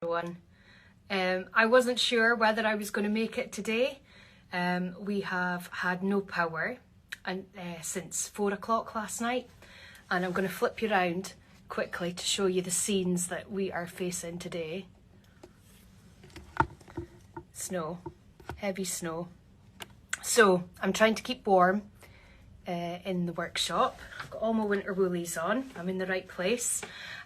everyone. I wasn't sure whether I was going to make it today. We have had no power since 4 o'clock last night, and I'm going to flip you around quickly to show you the scenes that we are facing today. Snow, heavy snow. So I'm trying to keep warm in the workshop. I've got all my winter woolies on. I'm in the right place,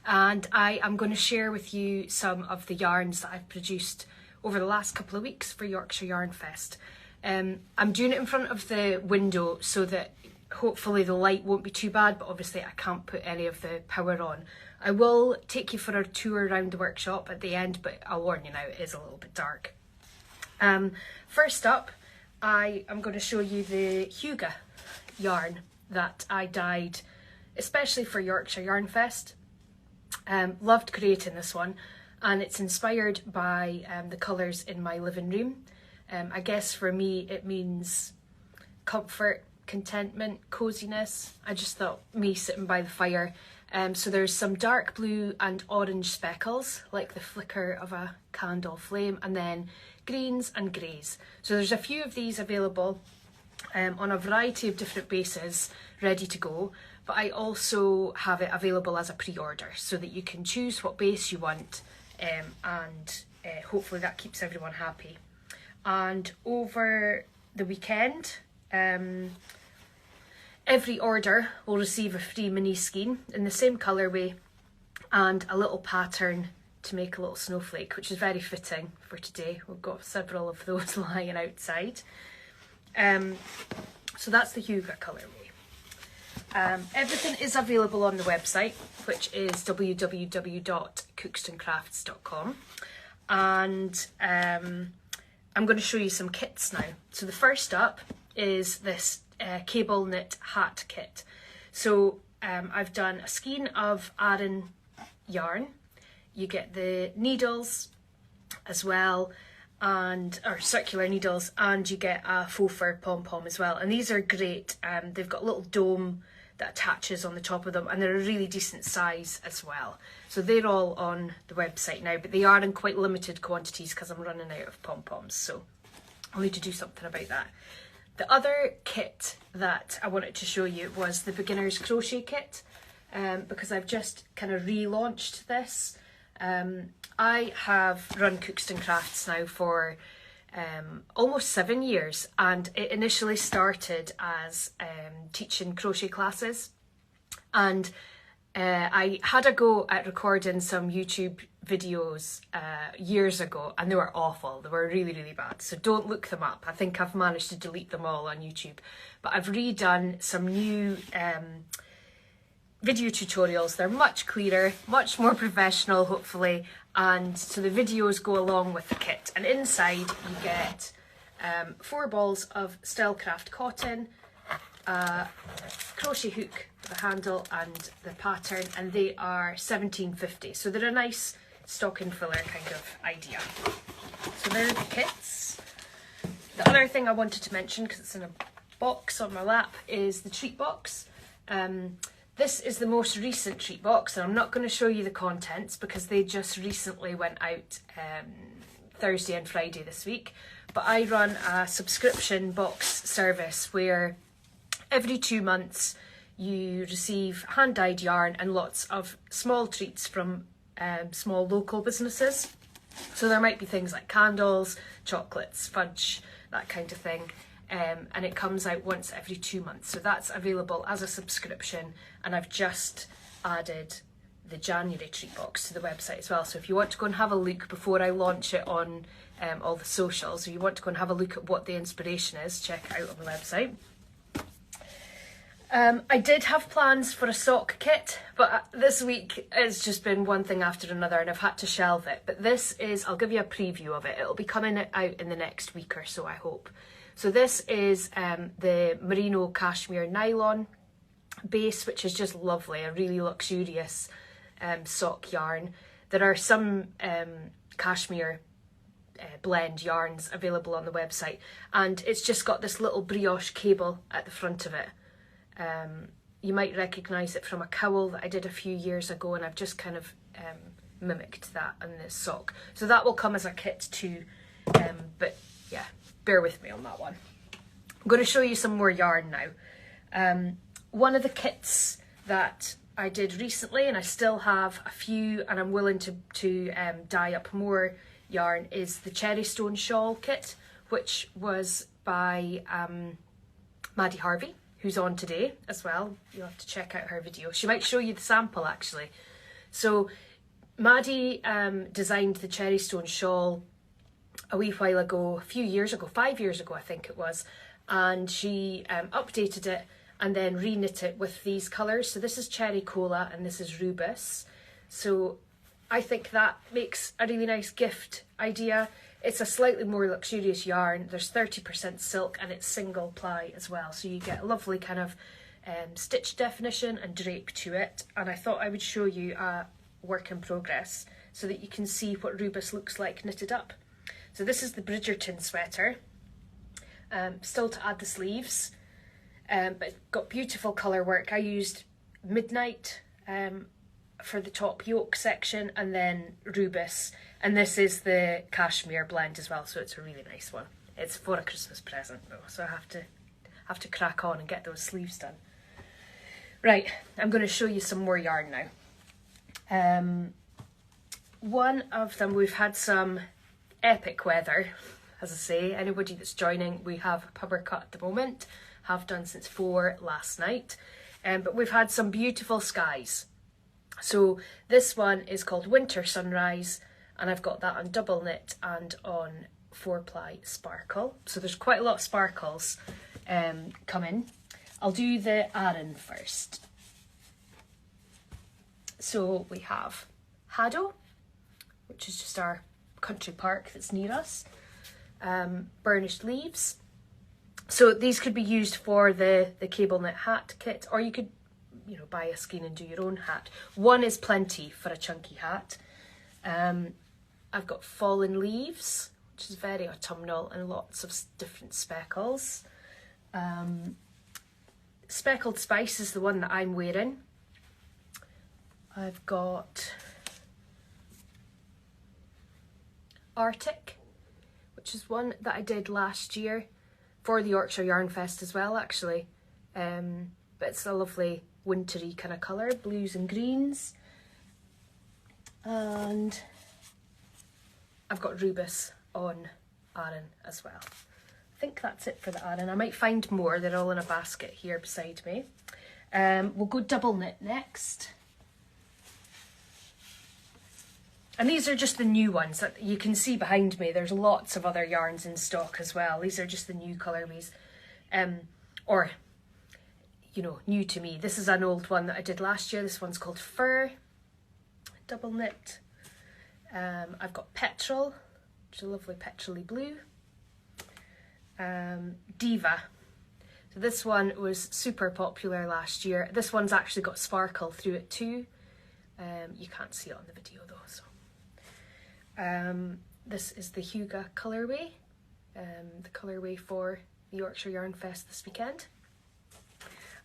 and I am going to share with you some of the yarns that I've produced over the last couple of weeks for Yorkshire Yarn Fest. I'm doing it in front of the window so that hopefully the light won't be too bad, but obviously I can't put any of the power on. I will take you for a tour around the workshop at the end, but I'll warn you now, it is a little bit dark. First up, I am going to show you the Huga yarn that I dyed especially for Yorkshire Yarn Fest. Loved creating this one, and it's inspired by the colours in my living room. I guess for me it means comfort, contentment, coziness. I just thought me sitting by the fire. So there's some dark blue and orange speckles, like the flicker of a candle flame, and then greens and greys. So there's a few of these available on a variety of different bases, ready to go, but I also have it available as a pre-order so that you can choose what base you want, and hopefully that keeps everyone happy. And over the weekend, every order will receive a free mini skein in the same colourway and a little pattern to make a little snowflake, which is very fitting for today. We've got several of those lying outside. So that's the Huga colourway. Everything is available on the website, which is www.cookstoncrafts.com, and I'm going to show you some kits now. So the first up is this cable knit hat kit. So I've done a skein of Aran yarn. You get the needles as well, or circular needles, and you get a faux fur pom-pom as well. And these are great. They've got a little dome that attaches on the top of them, and they're a really decent size as well. So they're all on the website now, but they are in quite limited quantities because I'm running out of pom-poms, so I'll need to do something about that. The other kit that I wanted to show you was the beginner's crochet kit, because I've just kind of relaunched this. I have run Cookston Crafts now for almost 7 years, and it initially started as teaching crochet classes, and I had a go at recording some YouTube videos years ago, and they were awful. They were really, really bad, so don't look them up. I think I've managed to delete them all on YouTube, but I've redone some new video tutorials. They're much clearer, much more professional, hopefully, and so the videos go along with the kit. And inside you get 4 balls of Stellcraft cotton, a crochet hook with a handle and the pattern, and they are £17.50, so they're a nice stocking filler kind of idea. So there are the kits. The other thing I wanted to mention, because it's in a box on my lap, is the treat box. This is the most recent treat box, and I'm not going to show you the contents because they just recently went out Thursday and Friday this week. But I run a subscription box service where every 2 months you receive hand-dyed yarn and lots of small treats from small local businesses. So there might be things like candles, chocolates, fudge, that kind of thing. And it comes out once every 2 months. So that's available as a subscription, and I've just added the January treat box to the website as well. So if you want to go and have a look before I launch it on all the socials, if you want to go and have a look at what the inspiration is, check it out on the website. I did have plans for a sock kit, but this week it's just been one thing after another and I've had to shelve it. But this is, I'll give you a preview of it. It'll be coming out in the next week or so, I hope. So this is the merino cashmere nylon base, which is just lovely, a really luxurious sock yarn. There are some cashmere blend yarns available on the website, and it's just got this little brioche cable at the front of it. You might recognise it from a cowl that I did a few years ago, and I've just kind of mimicked that in the sock. So that will come as a kit too, but yeah, bear with me on that one. I'm going to show you some more yarn now. One of the kits that I did recently, and I still have a few and I'm willing to dye up more yarn, is the Cherry Stone Shawl kit, which was by Maddie Harvey, who's on today as well. You'll have to check out her video. She might show you the sample actually. So Maddie designed the Cherry Stone Shawl a wee while ago, a few years ago, 5 years ago I think it was, and she updated it and then reknit it with these colours. So this is Cherry Cola and this is Rubus. So I think that makes a really nice gift idea. It's a slightly more luxurious yarn. There's 30% silk and it's single ply as well. So you get a lovely kind of stitch definition and drape to it. And I thought I would show you a work in progress so that you can see what Rubus looks like knitted up. So this is the Bridgerton sweater. Still to add the sleeves. But got beautiful colour work. I used Midnight for the top yoke section and then Rubus, and this is the cashmere blend as well, so it's a really nice one. It's for a Christmas present though, so I have to crack on and get those sleeves done. Right, I'm going to show you some more yarn now. One of them, we've had some epic weather, as I say. Anybody that's joining, we have a pubber cut at the moment. Have done since 4 last night, but we've had some beautiful skies. So this one is called Winter Sunrise, and I've got that on double knit and on 4-ply sparkle. So there's quite a lot of sparkles coming. I'll do the Aran first. So we have Haddo, which is just our country park that's near us. Burnished leaves. So these could be used for the cable knit hat kit, or you could, you know, buy a skein and do your own hat. One is plenty for a chunky hat. I've got Fallen Leaves, which is very autumnal and lots of different speckles. Speckled Spice is the one that I'm wearing. I've got Arctic, which is one that I did last year for the Yorkshire Yarn Fest as well, actually. But it's a lovely wintry kind of colour, blues and greens. And I've got Rubus on Aran as well. I think that's it for the Aran. I might find more, they're all in a basket here beside me. We'll go double knit next. And these are just the new ones that you can see behind me. There's lots of other yarns in stock as well. These are just the new colourways. Or, you know, new to me. This is an old one that I did last year. This one's called Fur, double knit. I've got Petrol, which is a lovely petrol-y blue. Diva. So this one was super popular last year. This one's actually got sparkle through it too. You can't see it on the video though, so. This is the Huga colourway, the colourway for the Yorkshire Yarn Fest this weekend.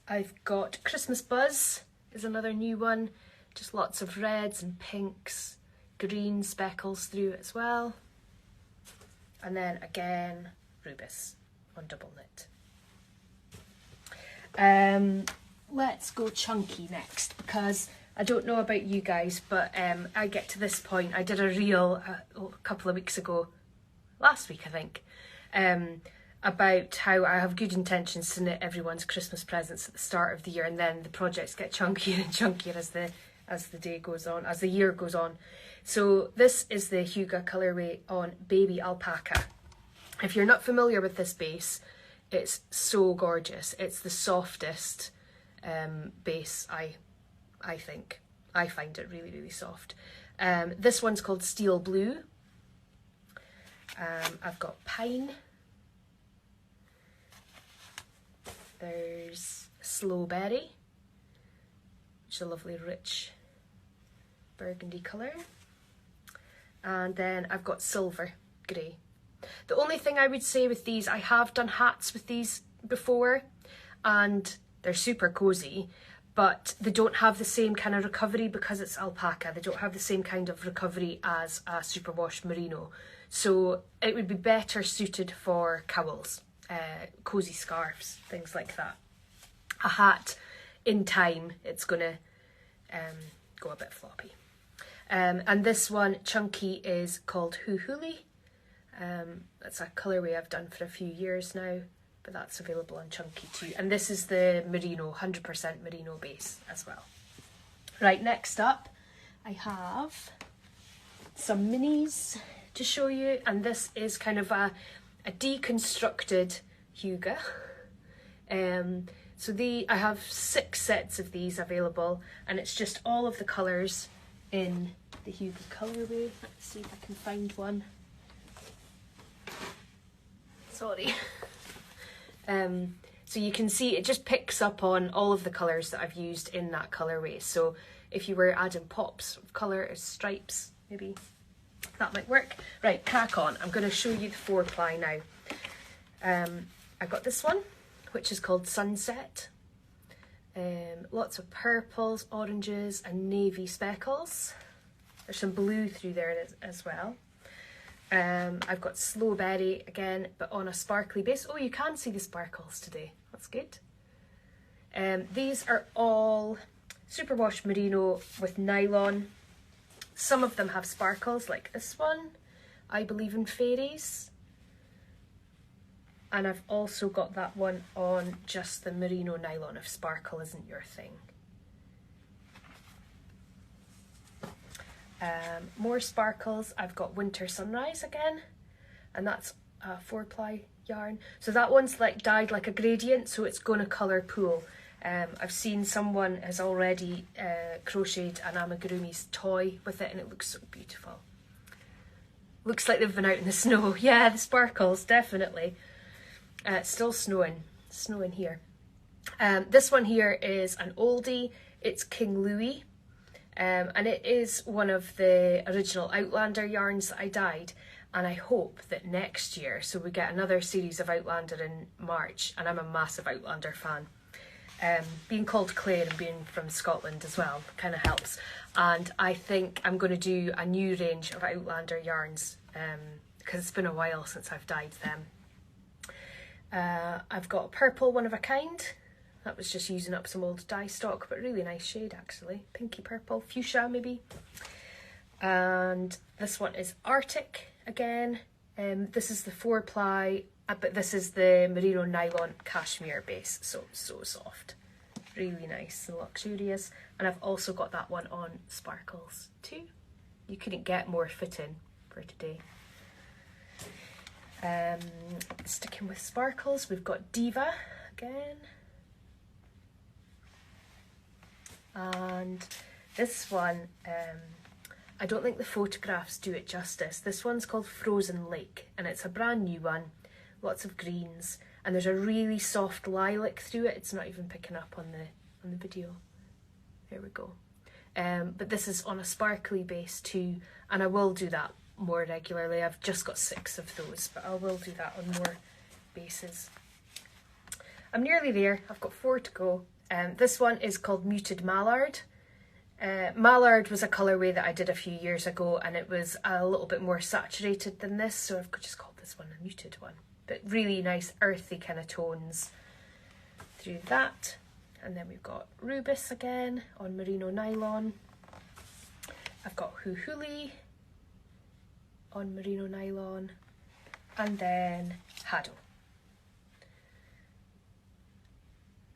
I've got Christmas Buzz is another new one, just lots of reds and pinks, green speckles through it as well. And then again, Rubus on double knit. Let's go chunky next, because I don't know about you guys, but I get to this point. I did a reel a couple of weeks ago, last week I think, about how I have good intentions to knit everyone's Christmas presents at the start of the year, and then the projects get chunkier and chunkier as the day goes on, as the year goes on. So this is the Huga colourway on Baby Alpaca. If you're not familiar with this base, it's so gorgeous. It's the softest base I think. I find it really, really soft. This one's called Steel Blue. I've got Pine. There's Slow Berry, which is a lovely rich burgundy colour. And then I've got Silver Grey. The only thing I would say with these, I have done hats with these before and they're super cosy, but they don't have the same kind of recovery because it's alpaca. They don't have the same kind of recovery as a superwash merino. So it would be better suited for cowls, cosy scarves, things like that. A hat, in time, it's going to go a bit floppy. And this one, chunky, is called Huhuli. That's a colourway I've done for a few years now, but that's available on chunky too. And this is the merino, 100% merino base as well. Right, next up, I have some minis to show you, and this is kind of a deconstructed hygge. So I have 6 sets of these available, and it's just all of the colours in the hygge colourway. Let's see if I can find one. Sorry. So you can see it just picks up on all of the colours that I've used in that colourway. So if you were adding pops of colour or stripes, maybe that might work. Right, crack on. I'm going to show you the 4-ply now. I got this one, which is called Sunset. Lots of purples, oranges and navy speckles. There's some blue through there as well. I've got Slow Berry again, but on a sparkly base. Oh, you can see the sparkles today. That's good. These are all superwash merino with nylon. Some of them have sparkles, like this one. I Believe in Fairies. And I've also got that one on just the merino nylon if sparkle isn't your thing. More sparkles. I've got Winter Sunrise again, and that's a 4-ply yarn. So that one's like dyed like a gradient, so it's going to colour pool. I've seen someone has already crocheted an amigurumi's toy with it, and it looks so beautiful. Looks like they've been out in the snow. Yeah, the sparkles, definitely. It's still snowing here. This one here is an oldie. It's King Louie. And it is one of the original Outlander yarns that I dyed, and I hope that next year, so we get another series of Outlander in March, and I'm a massive Outlander fan. Being called Claire and being from Scotland as well kind of helps, and I think I'm going to do a new range of Outlander yarns because it's been a while since I've dyed them. I've got a purple one of a kind. That was just using up some old dye stock, but really nice shade actually. Pinky purple, fuchsia maybe. And this one is Arctic again. This is the 4-ply, but this is the merino nylon cashmere base. So soft. Really nice and luxurious. And I've also got that one on sparkles too. You couldn't get more fitting for today. Sticking with sparkles, we've got Diva again. And this one, I don't think the photographs do it justice. This one's called Frozen Lake, and it's a brand new one. Lots of greens, and there's a really soft lilac through it. It's not even picking up on the video. There we go. But this is on a sparkly base too, and I will do that more regularly. I've just got 6 of those, but I will do that on more bases. I'm nearly there. I've got 4 to go. This one is called Muted Mallard. Mallard was a colourway that I did a few years ago, and it was a little bit more saturated than this, so I've just called this one a muted one. But really nice earthy kind of tones through that. And then we've got Rubus again on merino nylon. I've got Huhuli on merino nylon, and then Hado.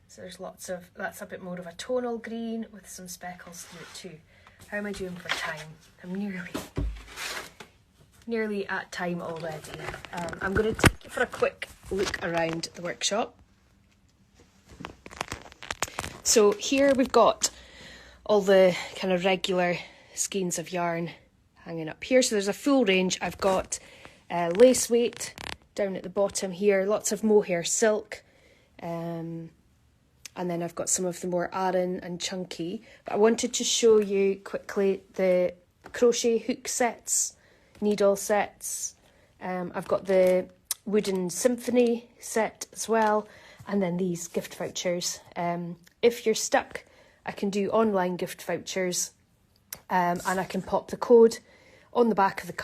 So there's lots of, that's a bit more of a tonal green with some speckles through it too. How am I doing for time? I'm nearly at time already. I'm going to take you for a quick look around the workshop. So here we've got all the kind of regular skeins of yarn hanging up here. So there's a full range. I've got lace weight down at the bottom here, lots of mohair silk, and then I've got some of the more Aran and chunky. But I wanted to show you quickly the crochet hook sets, needle sets. I've got the wooden symphony set as well, and then these gift vouchers. If you're stuck I can do online gift vouchers, and I can pop the code on the back of the card